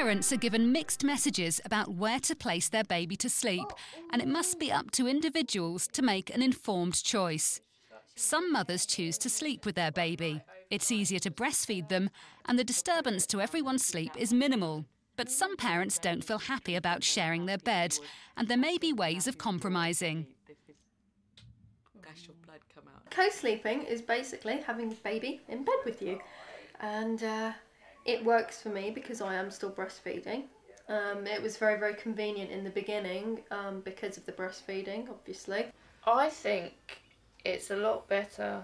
Parents are given mixed messages about where to place their baby to sleep, and it must be up to individuals to make an informed choice. Some mothers choose to sleep with their baby. It's easier to breastfeed them, and the disturbance to everyone's sleep is minimal. But some parents don't feel happy about sharing their bed, and there may be ways of compromising. Co-sleeping is basically having the baby in bed with you, and it works for me because I am still breastfeeding. It was very, very convenient in the beginning because of the breastfeeding, obviously. I think it's a lot better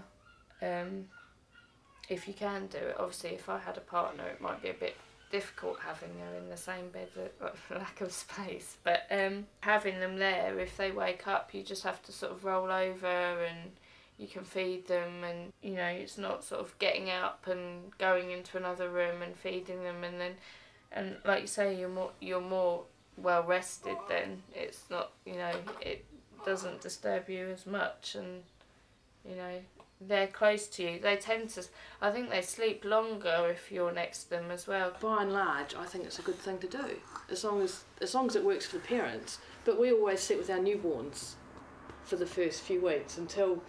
if you can do it. Obviously, if I had a partner, it might be a bit difficult having her in the same bed for lack of space. But having them there, if they wake up, you just have to sort of roll over and you can feed them, and you know, it's not sort of getting up and going into another room and feeding them, and like you say, you're more well rested then. It's not, you know, it doesn't disturb you as much, and you know, they're close to you. They tend to, I think they sleep longer if you're next to them as well. By and large, I think it's a good thing to do, as long as it works for the parents. But we always sit with our newborns for the first few weeks until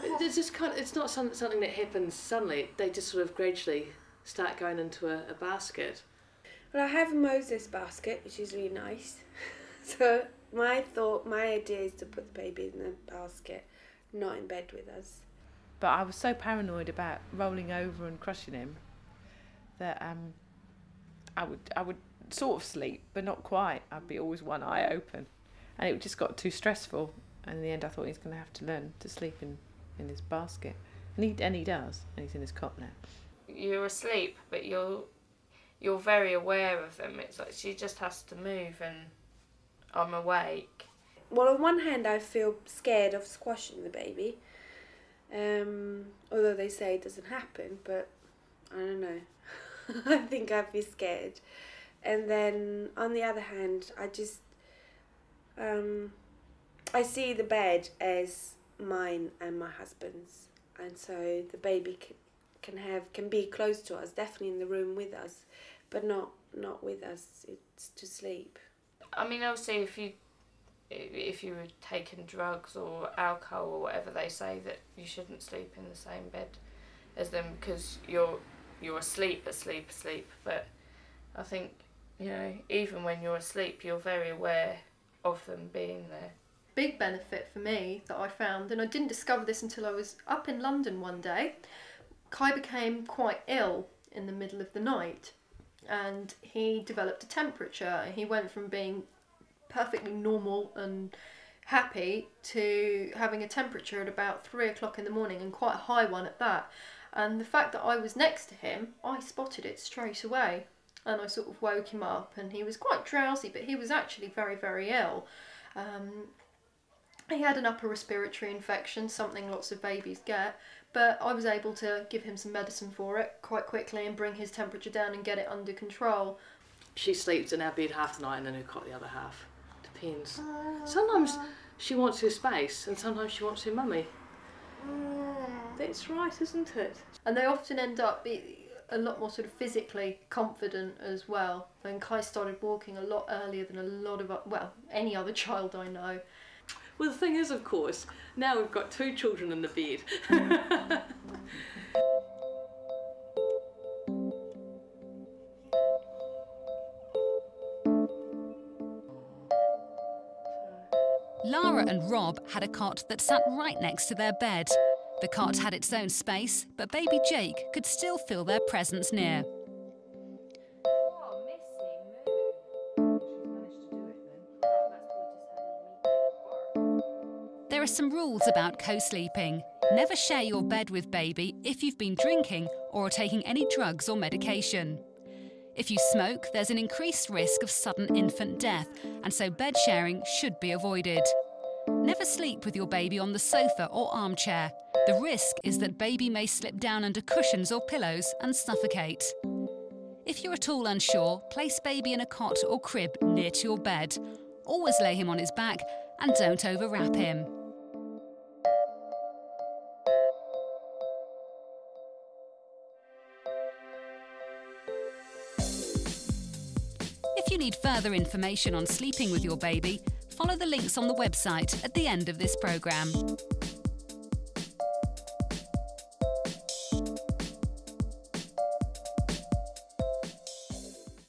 it's just it's not something that happens suddenly. They just sort of gradually start going into a basket. Well, I have a Moses basket, which is really nice. So my idea is to put the baby in the basket, not in bed with us. But I was so paranoid about rolling over and crushing him that I would sort of sleep, but not quite. I'd be always one eye open, and it just got too stressful. And in the end, I thought he's going to have to learn to sleep in his basket, and he does, and he's in his cot now. You're asleep, but you're very aware of them. It's like she just has to move, and I'm awake. Well, on one hand, I feel scared of squashing the baby. Although they say it doesn't happen, but I don't know. I think I'd be scared. And then on the other hand, I just I see the bed as mine and my husband's, and so the baby can be close to us, definitely in the room with us, but not with us. It's to sleep. I mean, obviously, if you were taking drugs or alcohol or whatever, they say that you shouldn't sleep in the same bed as them because you're asleep. But I think, you know, even when you're asleep, you're very aware of them being there. Big benefit for me that I found, and I didn't discover this until I was up in London one day. Kai became quite ill in the middle of the night, and he developed a temperature. He went from being perfectly normal and happy to having a temperature at about 3 o'clock in the morning, and quite a high one at that. And the fact that I was next to him, I spotted it straight away, and I sort of woke him up, and he was quite drowsy, but he was actually very, very ill. He had an upper respiratory infection, something lots of babies get, but I was able to give him some medicine for it quite quickly and bring his temperature down and get it under control. She sleeps in our bed half the night and in her cot the other half. Depends. Sometimes she wants her space and sometimes she wants her mummy. That's right, isn't it? And they often end up a lot more sort of physically confident as well. And Kai started walking a lot earlier than a lot of, well, any other child I know. Well, the thing is, of course, now we've got 2 children in the bed. Lara and Rob had a cot that sat right next to their bed. The cot had its own space, but baby Jake could still feel their presence near. There are some rules about co-sleeping. Never share your bed with baby if you've been drinking or are taking any drugs or medication. If you smoke, there's an increased risk of sudden infant death, and so bed sharing should be avoided. Never sleep with your baby on the sofa or armchair. The risk is that baby may slip down under cushions or pillows and suffocate. If you're at all unsure, place baby in a cot or crib near to your bed. Always lay him on his back and don't overwrap him. If you need further information on sleeping with your baby, follow the links on the website at the end of this programme.